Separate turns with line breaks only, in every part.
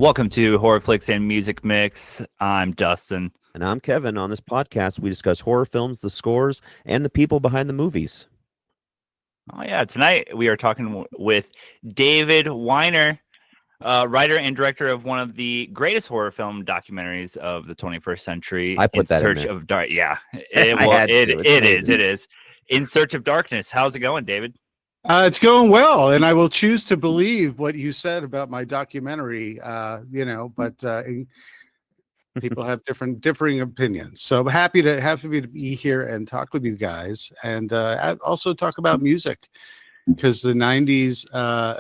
Welcome to Horror Flicks and Music Mix. I'm Dustin.
And I'm Kevin. On this podcast, we discuss horror films, the scores, and the people behind the movies.
Oh, yeah. Tonight we are talking with David Weiner, writer and director of one of the greatest horror film documentaries of the 21st century,
I put
In
that in
Search
there.
of Dark. Yeah,
I had to. It's
it
amazing.
is. In Search of Darkness. How's it going, David?
It's going well, and I will choose to believe what you said about my documentary. But people have differing opinions. So I'm happy to be here and talk with you guys, and also talk about music, because the '90s,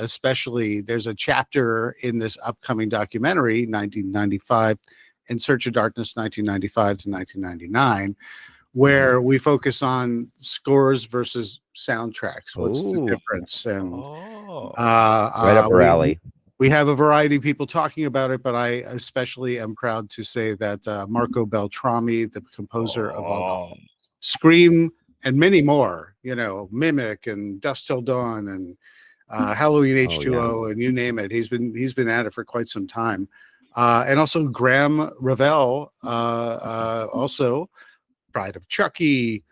especially, there's a chapter in this upcoming documentary, 1995, In Search of Darkness, 1995 to 1999. Where we focus on scores versus soundtracks. What's the difference? And
right up our alley.
We have a variety of people talking about it, but I especially am proud to say that Marco Beltrami, the composer of all the Scream and many more, Mimic and Dusk Till Dawn and Halloween H2O and you name it. He's been at it for quite some time. And also Graham Revell, also Bride of Chucky,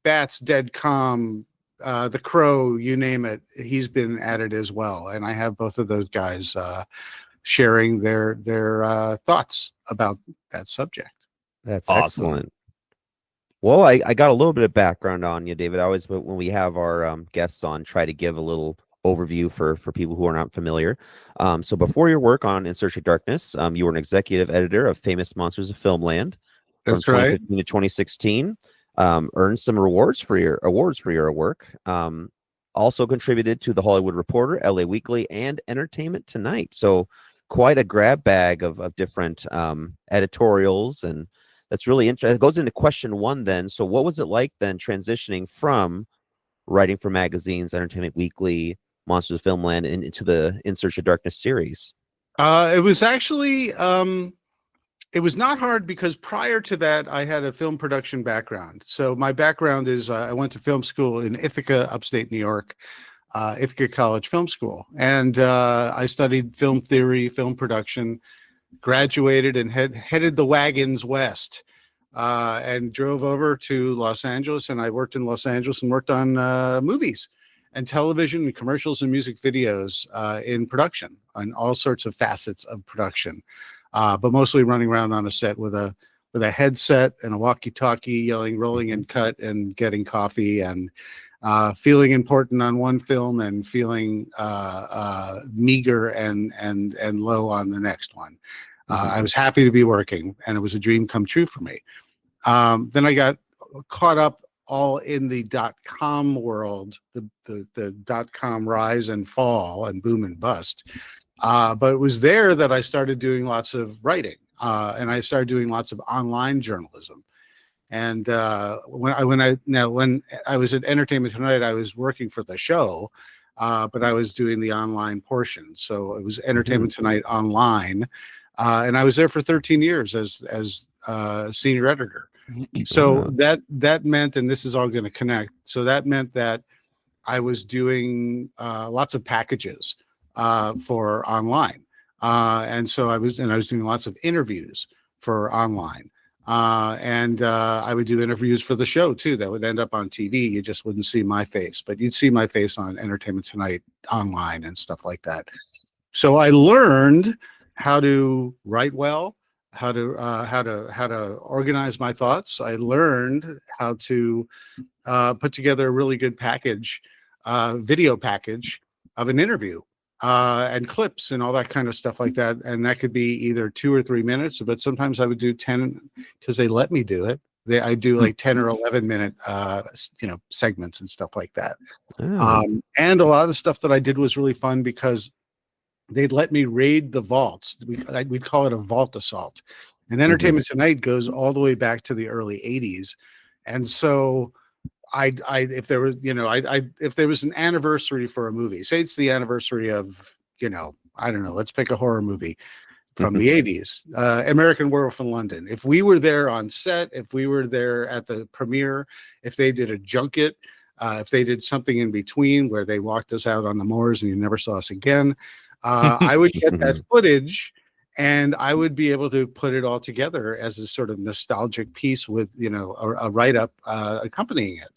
Bats, Dead Calm, The Crow, you name it. He's been at it as well, and I have both of those guys sharing their thoughts about that subject.
That's
awesome.
Excellent. Well, I got a little bit of background on you, David. I always, when we have our guests on, try to give a little overview for people who are not familiar. So before your work on In Search of Darkness, you were an executive editor of Famous Monsters of Filmland. From 2015 to 2016, earned some awards for your work. Also contributed to The Hollywood Reporter, LA Weekly, and Entertainment Tonight. So quite a grab bag of different editorials, and that's really interesting. It goes into question one then. So what was it like then transitioning from writing for magazines, Entertainment Weekly, Monsters of Filmland, and into the In Search of Darkness series?
It was actually... It was not hard, because prior to that, I had a film production background. So my background is I went to film school in Ithaca, upstate New York, Ithaca College Film School. And I studied film theory, film production, graduated and headed the wagons west and drove over to Los Angeles. And I worked in Los Angeles and worked on movies and television and commercials and music videos in production, on all sorts of facets of production. But mostly running around on a set with a headset and a walkie-talkie, yelling, rolling and cut, and getting coffee, and feeling important on one film and feeling meager and low on the next one. I was happy to be working, and it was a dream come true for me. Then I got caught up all in the .com world, the .com rise and fall and boom and bust. But it was there that I started doing lots of writing, and I started doing lots of online journalism. And when I was at Entertainment Tonight, I was working for the show, but I was doing the online portion. So it was Entertainment Tonight online, and I was there for 13 years as senior editor. So that meant, and this is all going to connect. So that meant that I was doing lots of packages for online. And so I was doing lots of interviews for online. And I would do interviews for the show too, that would end up on TV. You just wouldn't see my face, but you'd see my face on Entertainment Tonight online and stuff like that. So I learned how to write well, how to organize my thoughts. I learned how to put together a really good package, video package of an interview. And clips and all that kind of stuff like that. And that could be either 2 or 3 minutes, but sometimes I would do 10, because they let me do it. I do like 10 or 11 minute, segments and stuff like that. And a lot of the stuff that I did was really fun, because they'd let me raid the vaults. We'd call it a vault assault. And Entertainment Tonight goes all the way back to the early 80s. And so if there was, if there was an anniversary for a movie, say it's the anniversary of, I don't know, let's pick a horror movie from the 80s, American Werewolf in London. If we were there on set, if we were there at the premiere, if they did a junket, if they did something in between where they walked us out on the moors and you never saw us again, I would get that footage and I would be able to put it all together as a sort of nostalgic piece with, you know, a write-up accompanying it.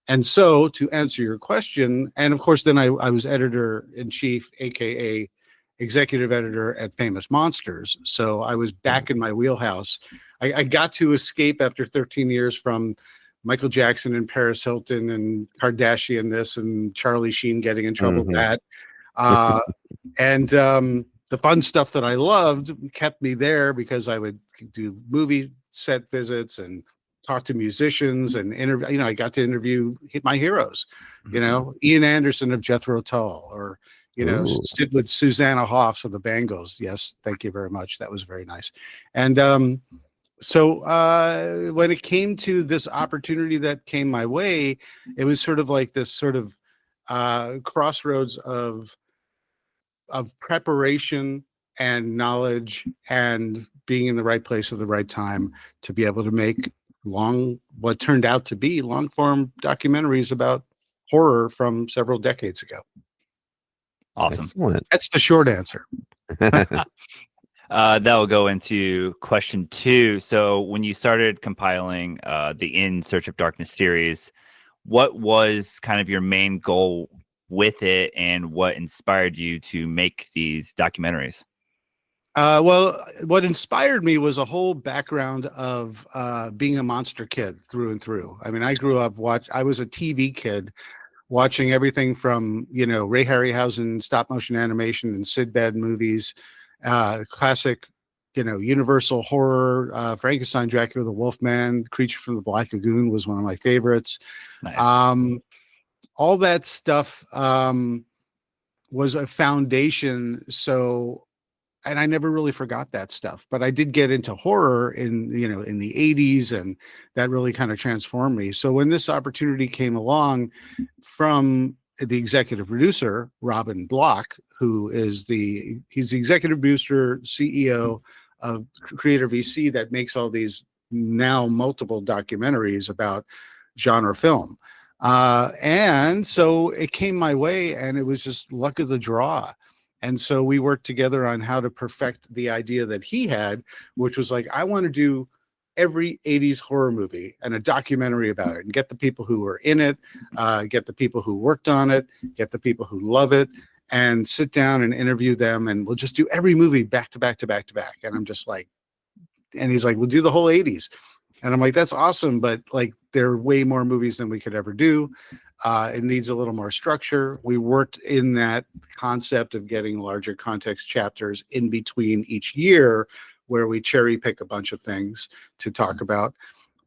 And so, to answer your question, and of course, then I was editor-in-chief, aka executive editor at Famous Monsters. So I was back in my wheelhouse. I got to escape after 13 years from Michael Jackson and Paris Hilton and Kardashian this and Charlie Sheen getting in trouble with that. And the fun stuff that I loved kept me there because I would do movie set visits and talk to musicians and interview. You know, I got to interview my heroes, you know, Ian Anderson of Jethro Tull, or, you know, sit with Susanna Hoffs of the Bangles. Yes, thank you very much. That was very nice. And so when it came to this opportunity that came my way, it was sort of like this sort of crossroads of preparation and knowledge and being in the right place at the right time to be able to make what turned out to be long form documentaries about horror from several decades ago.
Awesome.
Excellent.
That's the short answer.
That will go into question 2. So when you started compiling the In Search of Darkness series, what was kind of your main goal with it, and what inspired you to make these documentaries?
Well, what inspired me was a whole background of being a monster kid through and through. I mean, I grew up I was a TV kid watching everything from, you know, Ray Harryhausen stop motion animation and Sinbad movies, classic, you know, Universal horror, Frankenstein, Dracula, the Wolfman, Creature from the Black Lagoon was one of my favorites.
Nice.
All that stuff was a foundation. So, and I never really forgot that stuff, but I did get into horror in the 80s, and that really kind of transformed me. So when this opportunity came along from the executive producer, Robin Block, who is he's the executive producer, CEO of Creator VC that makes all these now multiple documentaries about genre film. And so it came my way, and it was just luck of the draw. And so we worked together on how to perfect the idea that he had, which was like, I want to do every 80s horror movie and a documentary about it, and get the people who were in it, get the people who worked on it, get the people who love it, and sit down and interview them. And we'll just do every movie back to back to back to back. And I'm just like, and he's like, we'll do the whole 80s. And I'm like, that's awesome, but like, there are way more movies than we could ever do. It needs a little more structure. We worked in that concept of getting larger context chapters in between each year, where we cherry pick a bunch of things to talk about.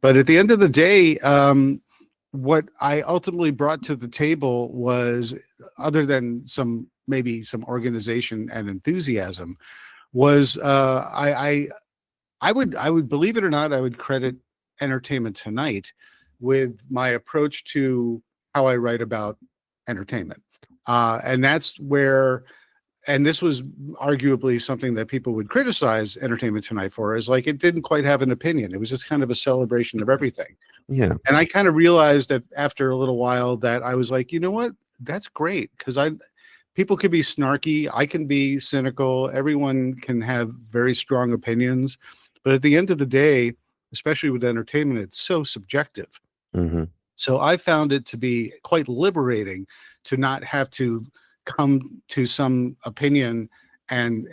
But at the end of the day, what I ultimately brought to the table was, other than maybe some organization and enthusiasm, was I would, believe it or not, I would credit Entertainment Tonight with my approach to how I write about entertainment. And that's where, and this was arguably something that people would criticize Entertainment Tonight for, is like, it didn't quite have an opinion. It was just kind of a celebration of everything.
Yeah.
And I kind of realized that after a little while that I was like, you know what, that's great. Because people can be snarky. I can be cynical. Everyone can have very strong opinions. But at the end of the day, especially with entertainment, it's so subjective.
Mm-hmm.
So I found it to be quite liberating to not have to come to some opinion and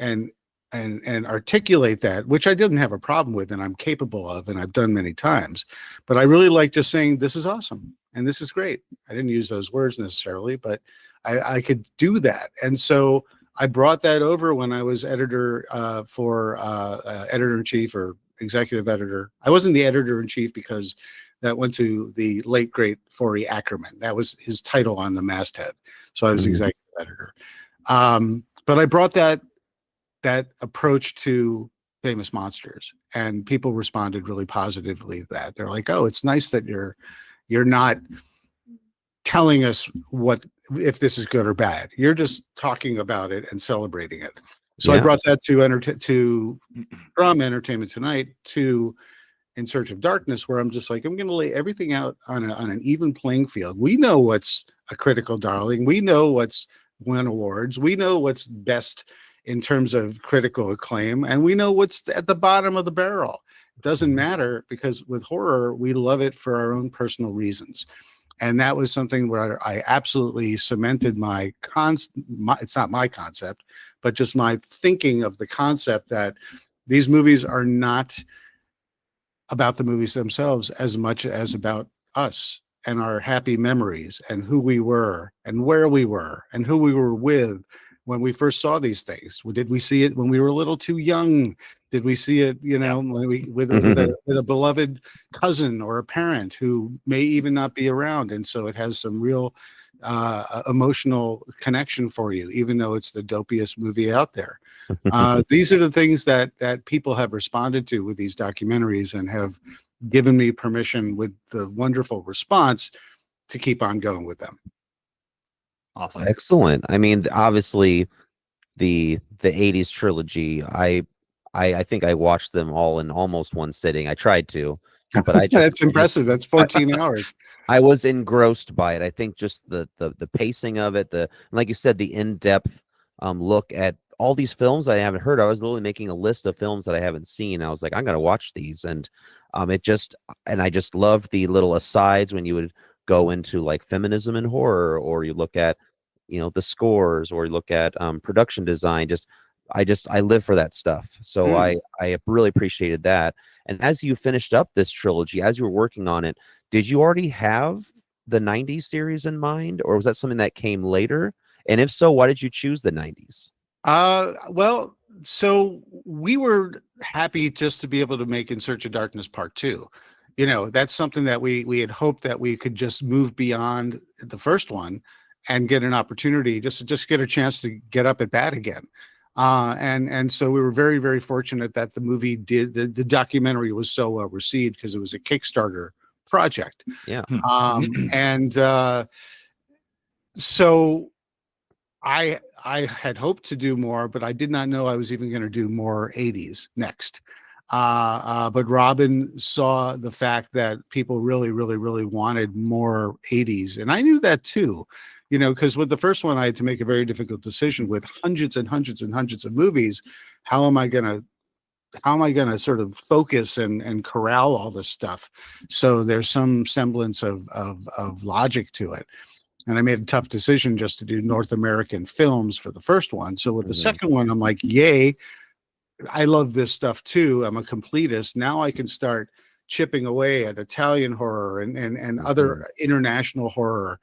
articulate that, which I didn't have a problem with, and I'm capable of, and I've done many times. But I really like just saying, this is awesome and this is great. I didn't use those words necessarily, but I could do that. And so I brought that over when I was editor for editor-in-chief or executive editor. I wasn't the editor-in-chief because that went to the late, great Forey Ackerman. That was his title on the masthead. So I was executive editor. But I brought that approach to Famous Monsters, and people responded really positively to that. They're like, oh, it's nice that you're not telling us if this is good or bad. You're just talking about it and celebrating it. So I brought that from Entertainment Tonight to In Search of Darkness, where I'm just like, I'm going to lay everything out on an even playing field. We know what's a critical darling. We know what's won awards. We know what's best in terms of critical acclaim, and we know what's at the bottom of the barrel. It doesn't matter, because with horror, we love it for our own personal reasons. And that was something where I absolutely cemented it's not my concept, but just my thinking of the concept that these movies are not about the movies themselves as much as about us and our happy memories and who we were and where we were and who we were with when we first saw these things. Did we see it when we were a little too young? Did we see it, when we with a beloved cousin or a parent who may even not be around, and so it has some real emotional connection for you, even though it's the dopiest movie out there. These are the things that people have responded to with these documentaries and have given me permission, with the wonderful response, to keep on going with them.
Awesome.
Excellent. I mean, obviously, the '80s trilogy. I think I watched them all in almost one sitting. I tried to, but
That's impressive. That's 14 hours.
I was engrossed by it. I think just the pacing of it, like you said, the in-depth look at all these films I haven't heard. I was literally making a list of films that I haven't seen. I was like, I'm gonna watch these, and I just loved the little asides when you would go into like feminism and horror, or you look at the scores, or you look at production design. I live for that stuff. So I really appreciated that. And as you finished up this trilogy, as you were working on it, did you already have the '90s series in mind, or was that something that came later? And if so, why did you choose the '90s?
Well, so we were happy just to be able to make In Search of Darkness Part 2. That's something that we had hoped that we could just move beyond the first one and get an opportunity just get a chance to get up at bat again. And so we were very, very fortunate that the movie the documentary was so well received, because it was a Kickstarter project.
Yeah.
And so I had hoped to do more, but I did not know I was even going to do more '80s next. But Robin saw the fact that people really, really, really wanted more '80s, and I knew that too. Because with the first one, I had to make a very difficult decision with hundreds and hundreds and hundreds of movies. How am I gonna sort of focus and corral all this stuff so there's some semblance of logic to it? And I made a tough decision just to do North American films for the first one. So with the second one, I'm like, yay, I love this stuff too. I'm a completist. Now I can start chipping away at Italian horror and other international horror,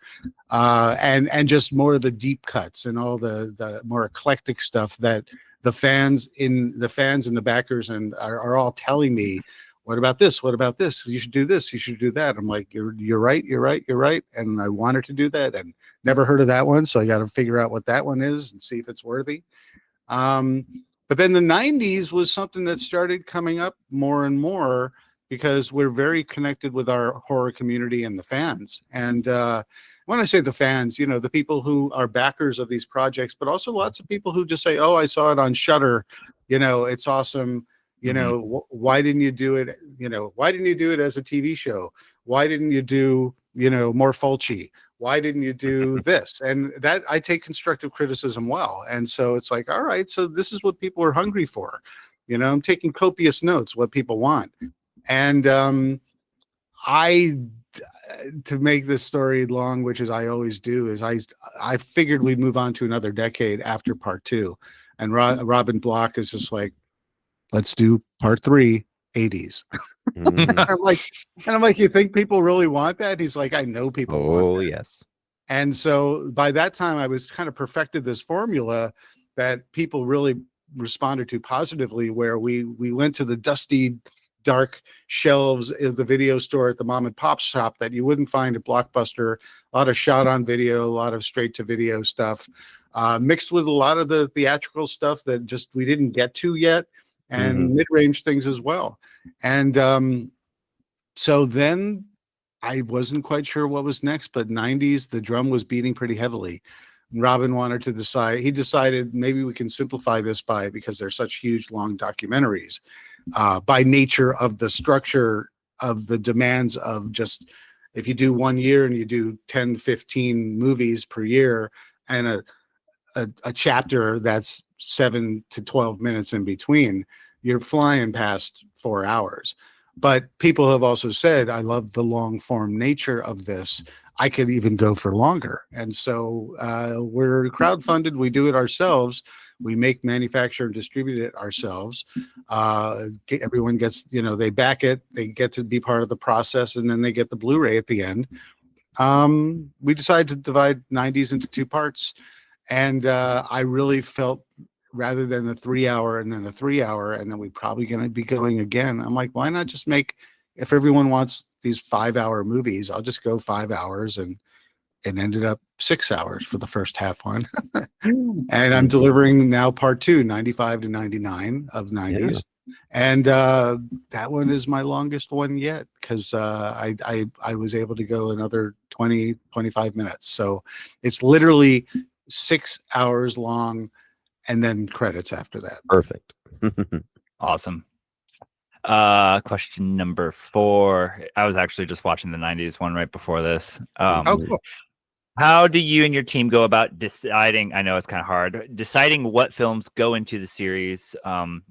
and just more of the deep cuts and all the more eclectic stuff that the fans and the backers and are all telling me, what about this? What about this? You should do this. You should do that. I'm like, you're right. And I wanted to do that and never heard of that one. So I got to figure out what that one is and see if it's worthy. But then the '90s was something that started coming up more and more, because we're very connected with our horror community and the fans. And when I say the fans, the people who are backers of these projects, but also lots of people who just say, oh, I saw it on Shudder. It's awesome. Why didn't you do it? Why didn't you do it as a TV show? Why didn't you do, more Fulci? Why didn't you do this? And that, I take constructive criticism well. And so it's like, all right, so this is what people are hungry for. I'm taking copious notes, what people want. And to make this story long, which is I always do, is I figured we'd move on to another decade after part 2. And Robin Block is just like, let's do part 3, '80s. I'm like, you think people really want that? He's like, I know people want that.
Yes.
And so by that time, I was kind of perfected this formula that people really responded to positively, where we went to the dusty, dark shelves of the video store at the mom and pop shop that you wouldn't find at Blockbuster. A lot of shot on video, a lot of straight to video stuff, mixed with a lot of the theatrical stuff that just we didn't get to yet, and mid-range things as well. And so then I wasn't quite sure what was next, but '90s, the drum was beating pretty heavily. Robin wanted to he decided maybe we can simplify this because they're such huge, long documentaries, by nature of the structure of the demands of just, if you do 1 year and you do 10, 15 movies per year, and a chapter that's 7 to 12 minutes in between, you're flying past 4 hours. But people have also said, I love the long form nature of this. I could even go for longer. And so we're crowdfunded. We do it ourselves. We make, manufacture, and distribute it ourselves. Everyone gets, they back it. They get to be part of the process, and then they get the Blu-ray at the end. We decided to divide 90s into 2 parts. And I really felt, rather than a 3-hour and then a 3-hour, and then we're probably going to be going again, I'm like, why not just make, if everyone wants these 5-hour movies, I'll just go 5 hours, and it ended up 6 hours for the first half one. And I'm delivering now part 2, 95 to 99 of 90s. Yeah. And that one is my longest one yet, because I was able to go another 20, 25 minutes. So it's literally 6 hours long, and then credits after that.
Perfect.
Awesome. Question number 4. I was actually just watching the 90s one right before this.
Cool.
How do you and your team go about deciding? I know it's kind of hard, deciding what films go into the series.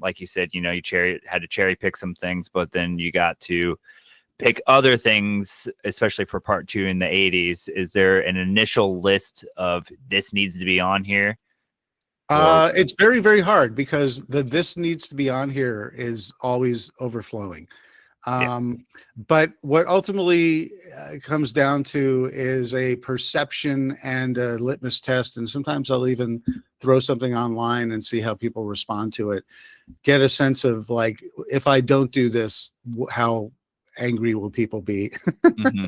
Like you said, you had to cherry pick some things, but then you got to pick other things, especially for part 2 in the 80s. Is there an initial list of this needs to be on here?
It's very, very hard, because this needs to be on here is always overflowing. But what ultimately comes down to is a perception and a litmus test. And sometimes I'll even throw something online and see how people respond to it. Get a sense of, like, if I don't do this, how angry will people be? Mm-hmm.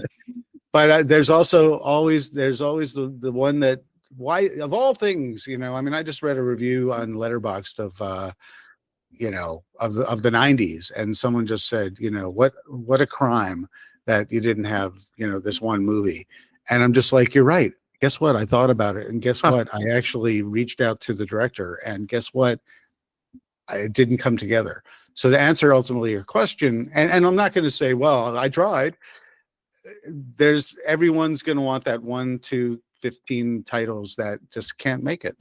But there's always the one that, why, of all things, I mean, I just read a review on Letterboxd of the 90s, and someone just said, what a crime that you didn't have, this one movie. And I'm just like, you're right. Guess what? I thought about it, and guess what? I actually reached out to the director, and guess what? It didn't come together. So to answer ultimately your question, and I'm not going to say, well, I tried. Everyone's going to want that 1 to 15 titles that just can't make it,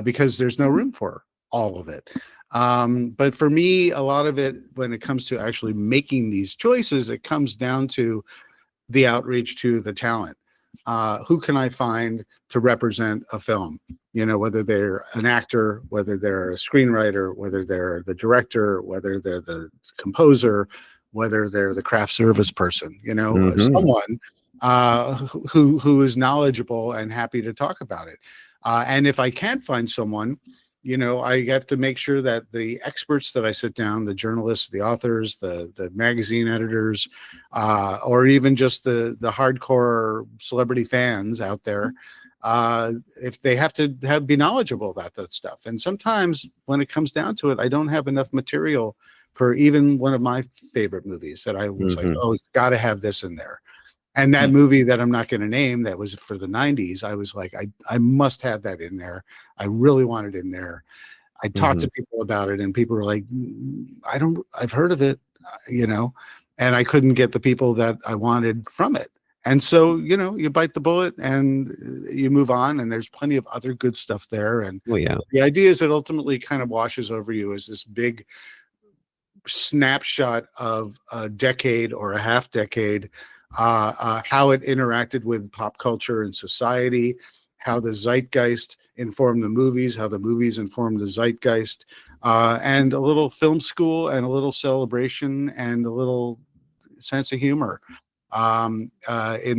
because there's no room for all of it. But for me, a lot of it, when it comes to actually making these choices, it comes down to the outreach to the talent. Who can I find to represent a film? Whether they're an actor, whether they're a screenwriter, whether they're the director, whether they're the composer, whether they're the craft service person, someone who is knowledgeable and happy to talk about it. And if I can't find someone, I have to make sure that the experts that I sit down, the journalists, the authors, the magazine editors, or even just the hardcore celebrity fans out there, if they have to be knowledgeable about that stuff. And sometimes when it comes down to it, I don't have enough material for even one of my favorite movies that I was like, oh, it's got to have this in there. And that movie that I'm not going to name, that was for the 90s, I was like, I must have that in there. I really want it in there. I talked to people about it, and people were like, I've heard of it, and I couldn't get the people that I wanted from it. And so, you bite the bullet and you move on, and there's plenty of other good stuff there. And the idea is it ultimately kind of washes over you as this big snapshot of a decade or a half decade, how it interacted with pop culture and society, how the zeitgeist informed the movies, how the movies informed the zeitgeist, and a little film school and a little celebration and a little sense of humor in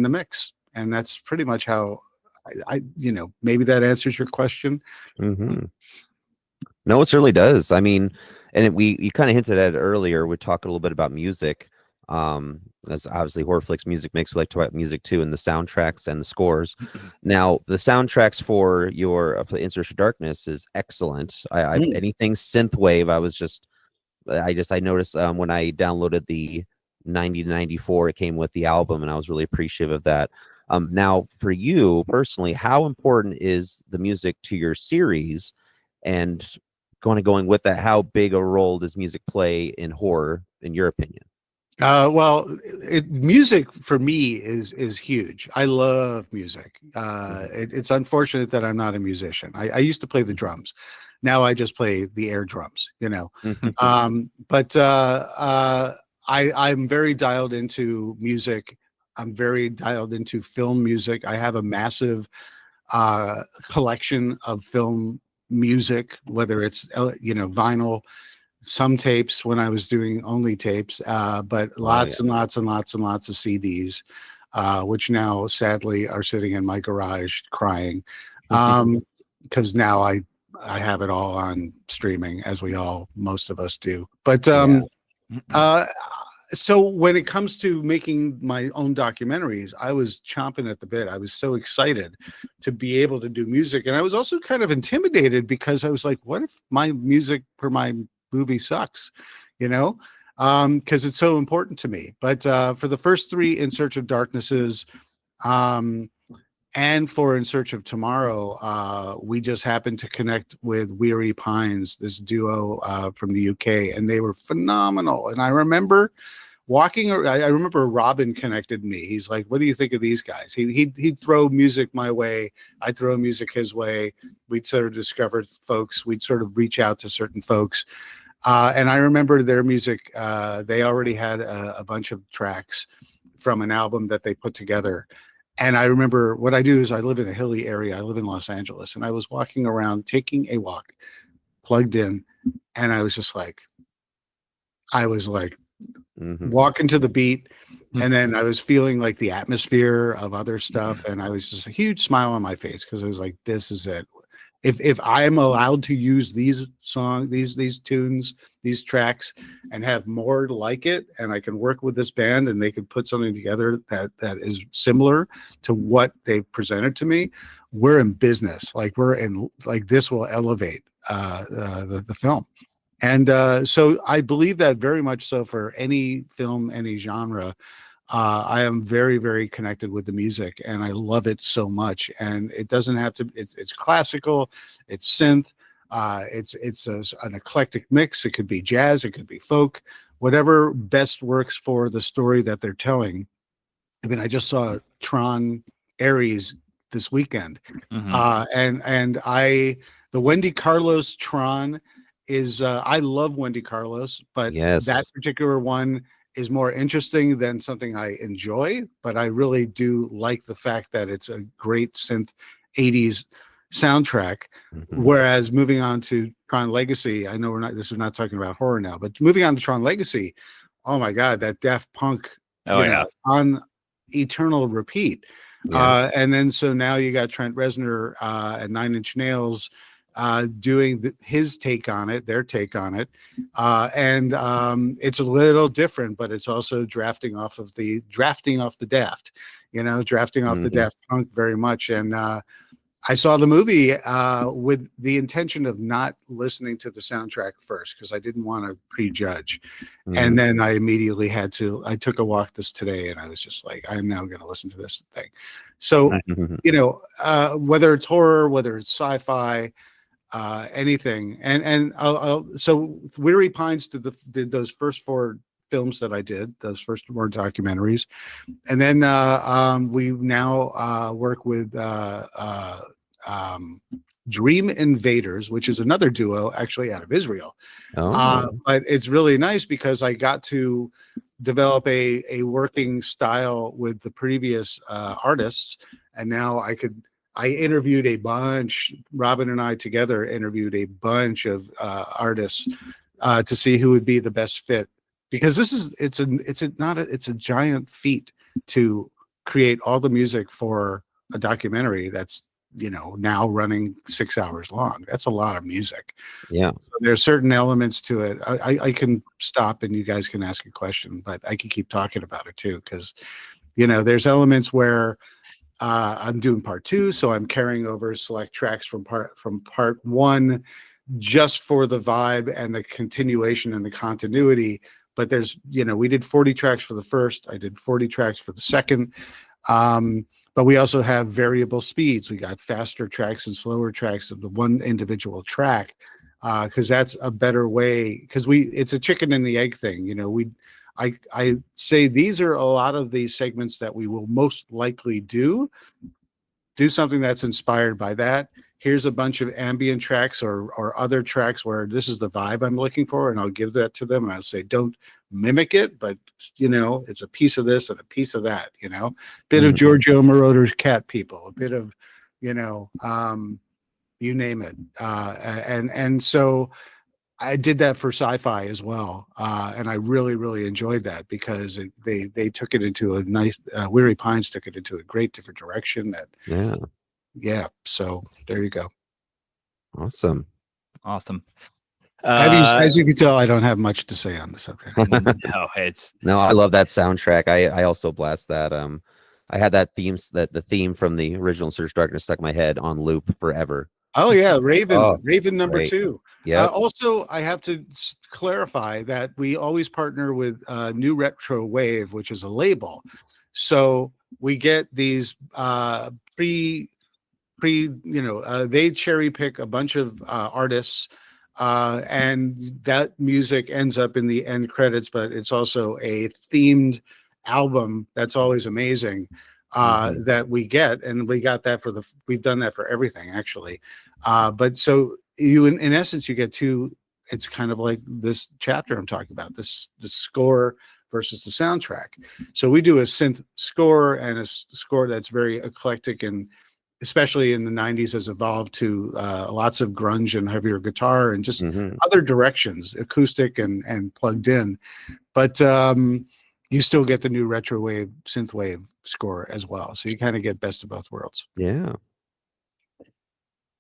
the mix. And that's pretty much how I maybe that answers your question.
No, it certainly does. I mean, and you kind of hinted at it earlier. We talked a little bit about music. As obviously horror flicks music makes, we like to talk about music too, and the soundtracks and the scores. Now, the soundtracks for In Search of Darkness is excellent. Anything synthwave, I noticed when I downloaded the 90-94, it came with the album, and I was really appreciative of that. Now, for you personally, how important is the music to your series? And going with that, how big a role does music play in horror, in your opinion?
Well, music for me is huge. I love music. It's unfortunate that I'm not a musician. I used to play the drums. Now I just play the air drums, you know.
Mhm.
But I'm very dialed into music. I'm very dialed into film music. I have a massive collection of film music, whether it's vinyl, some tapes when I was doing only tapes, but
Oh yeah.
lots and lots and lots and lots of CDs, which now sadly are sitting in my garage crying, because now I have it all on streaming, as most of us do. But
Yeah.
uh, so when it comes to making my own documentaries, I was chomping at the bit. I was so excited to be able to do music. And I was also kind of intimidated because I was like, what if my music for my movie sucks? You know? Because it's so important to me. But for the first three In Search of Darknesses, um, and for In Search of Tomorrow, we just happened to connect with Weary Pines, this duo from the UK, and they were phenomenal. And I remember I remember Robin connected me. He's like, "What do you think of these guys?" He'd throw music my way. I'd throw music his way. We'd sort of discover folks. We'd sort of reach out to certain folks. And I remember their music. They already had a bunch of tracks from an album that they put together. And I remember what I do is I live in a hilly area. I live in Los Angeles, and I was walking around, taking a walk, plugged in, and I was like
Mhm.
walking to the beat, and then I was feeling like the atmosphere of other stuff, and I was just a huge smile on my face because I was like, "This is it. If I am allowed to use these tunes, these tracks, and have more like it, and I can work with this band, and they can put something together that is similar to what they've presented to me, we're in business. Like this will elevate the film." And so I believe that very much so for any film, any genre. I am very, very connected with the music, and I love it so much. And it doesn't have to. It's classical, it's synth, an eclectic mix. It could be jazz, it could be folk, whatever best works for the story that they're telling. I mean, I just saw Tron Ares this weekend,
Mhm.
and the Wendy Carlos Tron is I love Wendy Carlos, but that
Yes.
particular one is more interesting than something I enjoy. But I really do like the fact that it's a great synth 80s soundtrack.
Mhm.
Whereas moving on to Tron Legacy, I know we're not this is not talking about horror now, but moving on to Tron Legacy, oh my God, that Daft Punk,
Oh yeah.
on eternal repeat.
Yeah.
And then so now you got Trent Reznor and Nine Inch Nails doing his take on it, their take on it. And it's a little different, but it's also drafting off the Daft, drafting off the
Mhm.
Daft Punk very much. And I saw the movie with the intention of not listening to the soundtrack first because I didn't want to prejudge. And
Mhm.
then I took a walk this today and I was just like, I'm now going to listen to this thing. So,
Mhm.
whether it's horror, whether it's sci-fi, anything. And so Weary Pines did those first four films that I did, those first four documentaries. And then we now work with Dream Invaders, which is another duo actually out of Israel.
Oh.
But it's really nice because I got to develop a working style with the previous artists, and now I interviewed a bunch. Robin and I together interviewed a bunch of artists to see who would be the best fit. Because it's a giant feat to create all the music for a documentary that's now running 6 hours long. That's a lot of music.
Yeah.
So there's certain elements to it. I can stop and you guys can ask a question, but I can keep talking about it too because there's elements where I'm doing part two, so I'm carrying over select tracks from part one just for the vibe and the continuation and the continuity. But we did 40 tracks for the first, I did 40 tracks for the second. But we also have variable speeds. We got faster tracks and slower tracks of the one individual track because that's a better way. Because it's a chicken and the egg thing. I say these are a lot of the segments that we will most likely do something that's inspired by that. Here's a bunch of ambient tracks or other tracks where this is the vibe I'm looking for, and I'll give that to them, and I'll say, don't mimic it, but it's a piece of this and a piece of that, bit of Giorgio Moroder's Cat People, a bit of, you name it. And so I did that for sci-fi as well, and I really, really enjoyed that because they took it into a nice. Weary Pines took it into a great different direction. So there you go.
Awesome.
As you can tell, I don't have much to say on the subject.
No,
I love that soundtrack. I also blast that. I had the theme from the original Search Darkness stuck in my head on loop forever.
Oh yeah, Raven number
great.
2.
Yeah.
Also, I have to clarify that we always partner with New Retro Wave, which is a label. So we get these they cherry pick a bunch of artists, and that music ends up in the end credits. But it's also a themed album that's always amazing. That we get, and we got that we've done that for everything actually. But so you, in essence, you get two. It's kind of like this chapter I'm talking about, the score versus the soundtrack. So we do a synth score and a score that's very eclectic, and especially in the 90s has evolved to lots of grunge and heavier guitar and just other directions, acoustic and plugged in. But you still get the new retro wave, synth wave score as well. So you kind of get best of both worlds.
Yeah.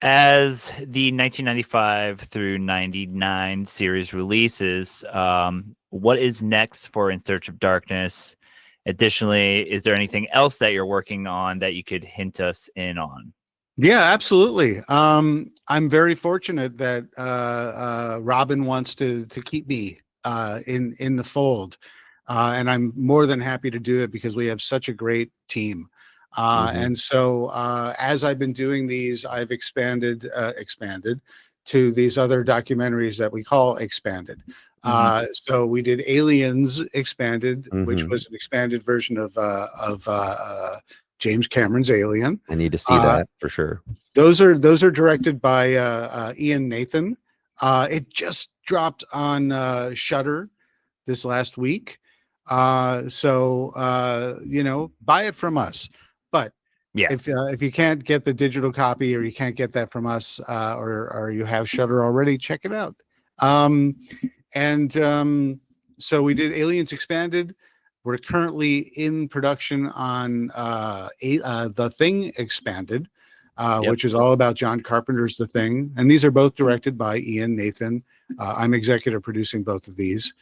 As the 1995 through 99 series releases, what is next for In Search of Darkness? Additionally, is there anything else that you're working on that you could hint us in on?
Yeah, absolutely. I'm very fortunate that Robin wants to keep me in the fold. And I'm more than happy to do it because we have such a great team. And so as I've been doing these, I've expanded to these other documentaries that we call Expanded. So we did Aliens Expanded, which was an expanded version of James Cameron's Alien.
I need to see that for sure.
Those are directed by Ian Nathan. It just dropped on Shudder this last week. So buy it from us. But
yeah,
if you can't get the digital copy or you can't get that from us, or you have Shudder already, check it out. So we did Aliens Expanded. We're currently in production on The Thing Expanded, which is all about John Carpenter's The Thing. And these are both directed by Ian Nathan. I'm executive producing both of these.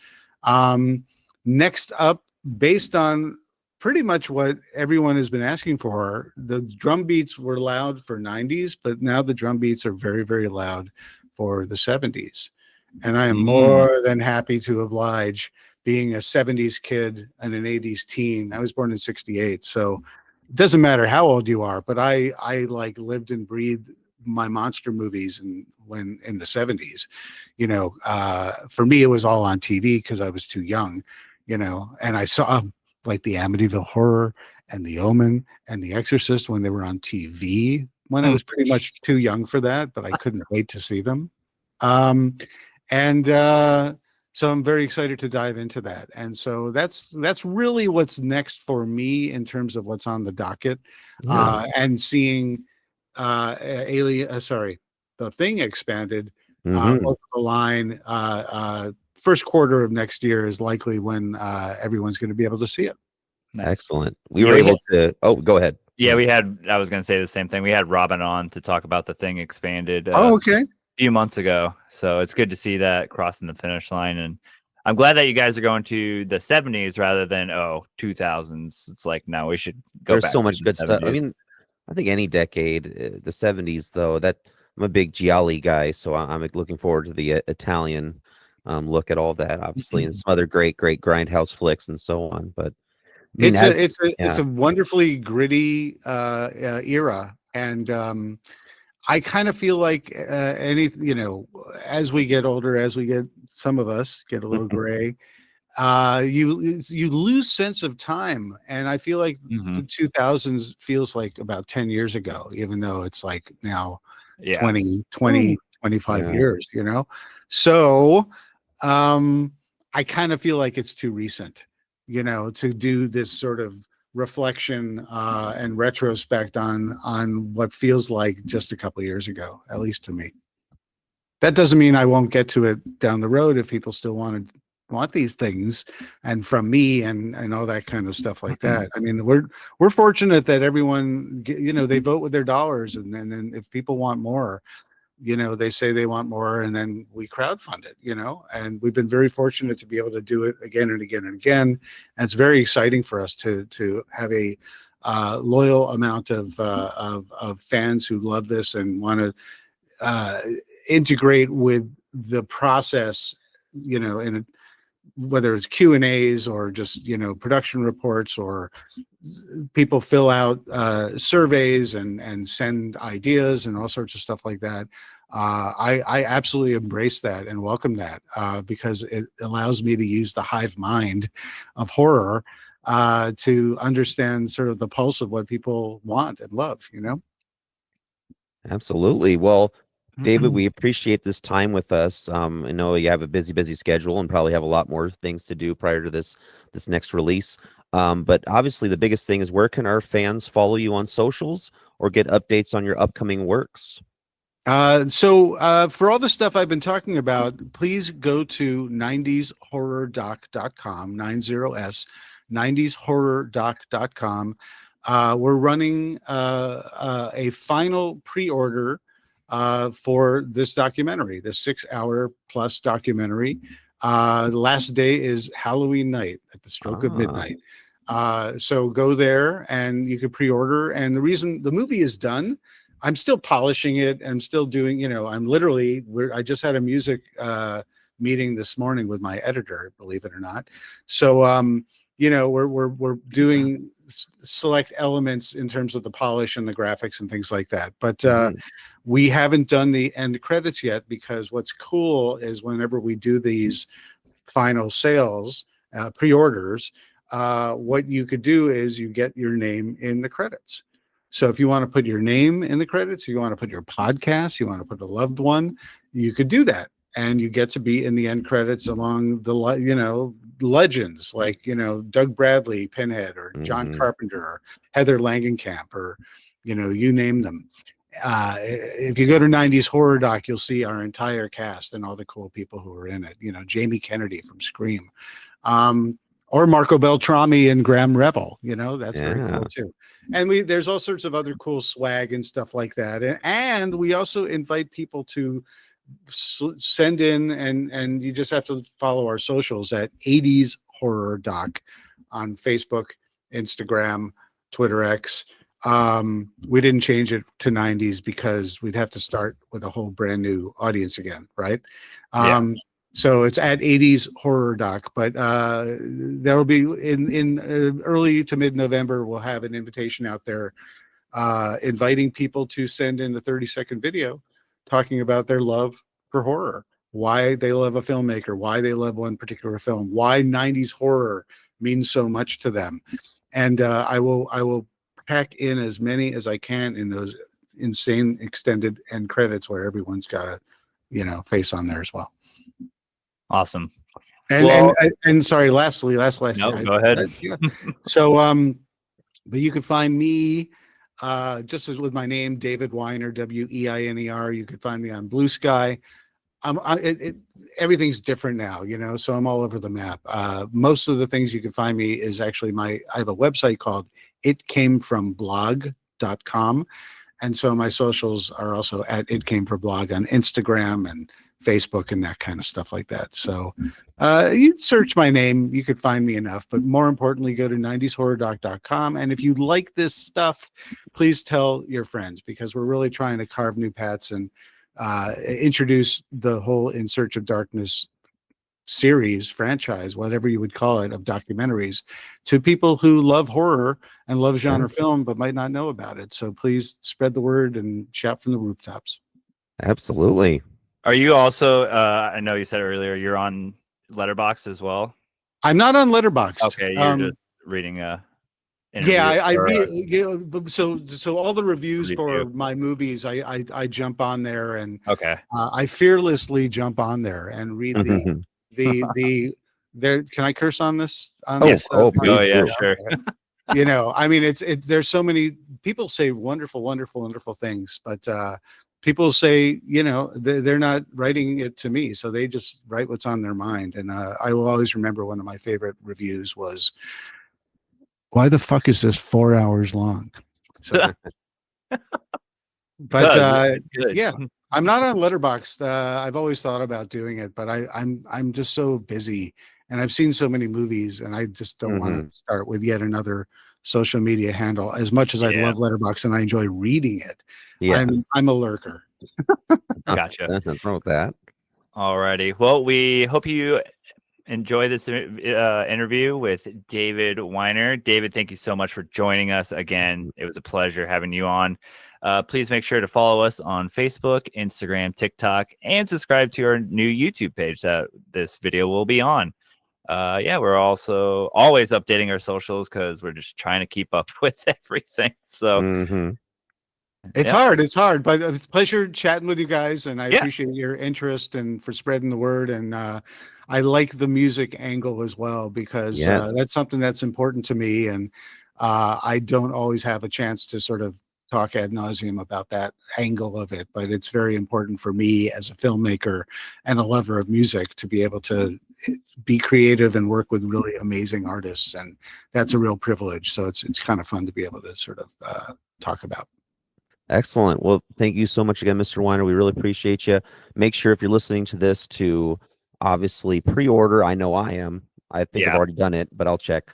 Next up, based on pretty much what everyone has been asking for, the drum beats were loud for 90s, but now the drum beats are very, very loud for the 70s. And I am more than happy to oblige, being a 70s kid and an 80s teen. I was born in 68, so it doesn't matter how old you are, but I like lived and breathed my monster movies when in the 70s. For me, it was all on TV because I was too young, and I saw like the Amityville Horror and The Omen and The Exorcist when they were on TV when I was pretty much too young for that, but I couldn't wait to see them. So I'm very excited to dive into that. And so that's really what's next for me in terms of what's on the docket. And seeing The Thing Expanded over the line. First quarter of next year is likely when everyone's going to be able to see it.
Nice.
Excellent. We were able to. Oh, go ahead.
Yeah, I was going to say the same thing. We had Robin on to talk about The Thing Expanded.
Okay.
A few months ago. So it's good to see that crossing the finish line. And I'm glad that you guys are going to the 70s rather than 2000s. It's like, no, we should go
There's
back
so
to
much
the
good
70s.
stuff. I mean, I think any decade, the 70s though, that I'm a big Gialli guy, so I'm looking forward to the Italian look at all that, obviously, and some other great grindhouse flicks and so on. But I mean,
it's a wonderfully gritty era, and I kind of feel like as we get older, some of us get a little gray. you lose sense of time, and I feel like the 2000s feels like about 10 years ago, even though it's like now
Yeah.
20 25
Yeah.
years, you know. So I kind of feel like it's too recent, you know, to do this sort of reflection and retrospect on what feels like just a couple of years ago, at least to me. That doesn't mean I won't get to it down the road if people still want these things and from me and all that kind of stuff like that. I mean, we're fortunate that everyone, you know, they vote with their dollars, and then if people want more, you know, they say they want more, and then we crowdfund it, you know, and we've been very fortunate to be able to do it again and again and again. And it's very exciting for us to have a loyal amount of fans who love this and want to integrate with the process, you know, in whether it's Q&As or just, you know, production reports, or people fill out surveys and send ideas and all sorts of stuff like that. I absolutely embrace that and welcome that because it allows me to use the hive mind of horror to understand sort of the pulse of what people want and love, you know?
Absolutely. Well, David, we appreciate this time with us. I know you have a busy schedule and probably have a lot more things to do prior to this next release. But obviously, the biggest thing is, where can our fans follow you on socials or get updates on your upcoming works?
So for all the stuff I've been talking about, please go to 90shorrordoc.com, 90s, 90shorrordoc.com. We're running a final pre-order for this documentary, the 6-hour plus documentary. The last day is Halloween night at the stroke of midnight. So go there and you can pre-order. And the reason the movie is done, I'm still polishing it. I'm still doing, you know, I just had a music meeting this morning with my editor, believe it or not. So, you know, we're doing select elements in terms of the polish and the graphics and things like that. But we haven't done the end credits yet, because what's cool is whenever we do these final sales, pre-orders, what you could do is you get your name in the credits. So if you want to put your name in the credits, you want to put your podcast, you want to put a loved one, you could do that. And you get to be in the end credits along the, you know, legends like, you know, Doug Bradley, Pinhead, or John Carpenter, or Heather Langenkamp, or, you know, you name them. If you go to 90s Horror Doc, you'll see our entire cast and all the cool people who are in it. You know, Jamie Kennedy from Scream. Or Marco Beltrami and Graham Revel, you know, that's very cool too. And there's all sorts of other cool swag and stuff like that. And we also invite people to send in, and you just have to follow our socials at 80s Horror Doc on Facebook, Instagram, Twitter X. We didn't change it to 90s because we'd have to start with a whole brand new audience again, right? So it's at 80s Horror Doc, but there will be in early to mid-November, we'll have an invitation out there inviting people to send in a 30-second video talking about their love for horror, why they love a filmmaker, why they love one particular film, why 90s horror means so much to them. And I will pack in as many as I can in those insane extended end credits where everyone's got a, you know, face on there as well.
Awesome.
And sorry, lastly,
no, go ahead.
So, but you can find me just as with my name, David Weiner, Weiner. You could find me on Blue Sky. Everything's different now, you know, so I'm all over the map. Most of the things you can find me is actually I have a website called itcamefromblog.com. And so my socials are also at itcamefromblog on Instagram and Facebook and that kind of stuff like that. So you search my name, you could find me enough, but more importantly, go to 90shorrordoc.com. And if you like this stuff, please tell your friends, because we're really trying to carve new paths and introduce the whole In Search of Darkness series, franchise, whatever you would call it, of documentaries to people who love horror and love genre film, but might not know about it. So please spread the word and shout from the rooftops.
Absolutely.
Are you also, I know you said earlier, you're on Letterboxd as well?
I'm not on Letterboxd.
Okay, you're just reading
Yeah, I
or
read. So all the reviews for
review.
my movies, I jump on there, and
Okay.
I fearlessly jump on there and read the there. Can I curse on this? On
Oh,
this?
Oh
please
yeah,
do.
sure.
Okay. I mean, it's there's so many people say wonderful, wonderful, wonderful things, but people say, they're not writing it to me, so they just write what's on their mind. And I will always remember one of my favorite reviews was, "Why the fuck is this 4 hours long?" So, but
Good.
yeah, I'm not on Letterboxd. I've always thought about doing it, but I'm just so busy, and I've seen so many movies, and I just don't want to start with yet another social media handle. As much as I love Letterboxd and I enjoy reading it, I'm a lurker.
Gotcha.
Nothing wrong with that.
Alrighty. Well, we hope you enjoy this interview with David Weiner. David, thank you so much for joining us again. It was a pleasure having you on. Please make sure to follow us on Facebook, Instagram, TikTok, and subscribe to our new YouTube page that this video will be on. We're also always updating our socials because we're just trying to keep up with everything. So
It's hard, but it's a pleasure chatting with you guys, and I appreciate your interest and for spreading the word. And I like the music angle as well, because that's something that's important to me, and I don't always have a chance to sort of talk ad nauseum about that angle of it, but it's very important for me as a filmmaker and a lover of music to be able to be creative and work with really amazing artists, and that's a real privilege. So it's kind of fun to be able to sort of talk about.
Excellent. Well, thank you so much again, Mr. Weiner. We really appreciate you. Make sure if you're listening to this to obviously pre-order. I know I am. I think I've already done it, but I'll check.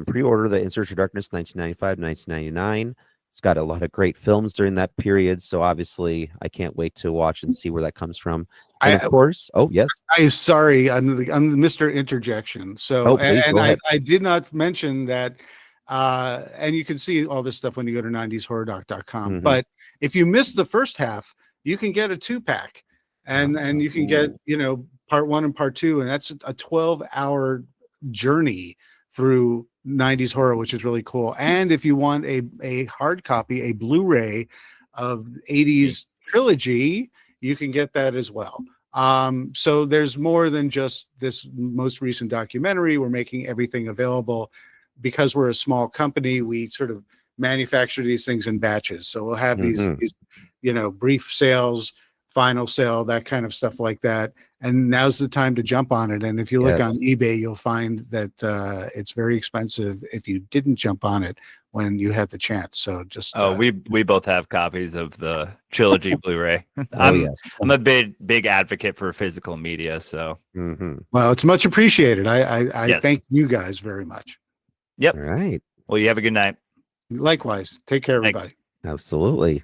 Pre-order the In Search of Darkness 1995, 1999. It's got a lot of great films during that period, so obviously I can't wait to watch and see where that comes from. And of course, yes.
I'm sorry, I'm Mr. Interjection. So, I did not mention that. And you can see all this stuff when you go to 90shorrordoc.com. But if you missed the first half, you can get a 2-pack, and you can get, part 1 and part 2, and that's a 12-hour journey through 90s horror, which is really cool. And if you want a hard copy, a Blu-ray of 80s trilogy, you can get that as well. So there's more than just this most recent documentary. We're making everything available. Because we're a small company, we sort of manufacture these things in batches. So we'll have these brief sales, final sale, that kind of stuff like that. And now's the time to jump on it. And if you look on eBay, you'll find that it's very expensive if you didn't jump on it when you had the chance. So just
we both have copies of the trilogy Blu-ray. I'm a big advocate for physical media. So
well, it's much appreciated. I thank you guys very much.
Yep.
All right.
Well, you have a good night.
Likewise. Take care, everybody.
Absolutely.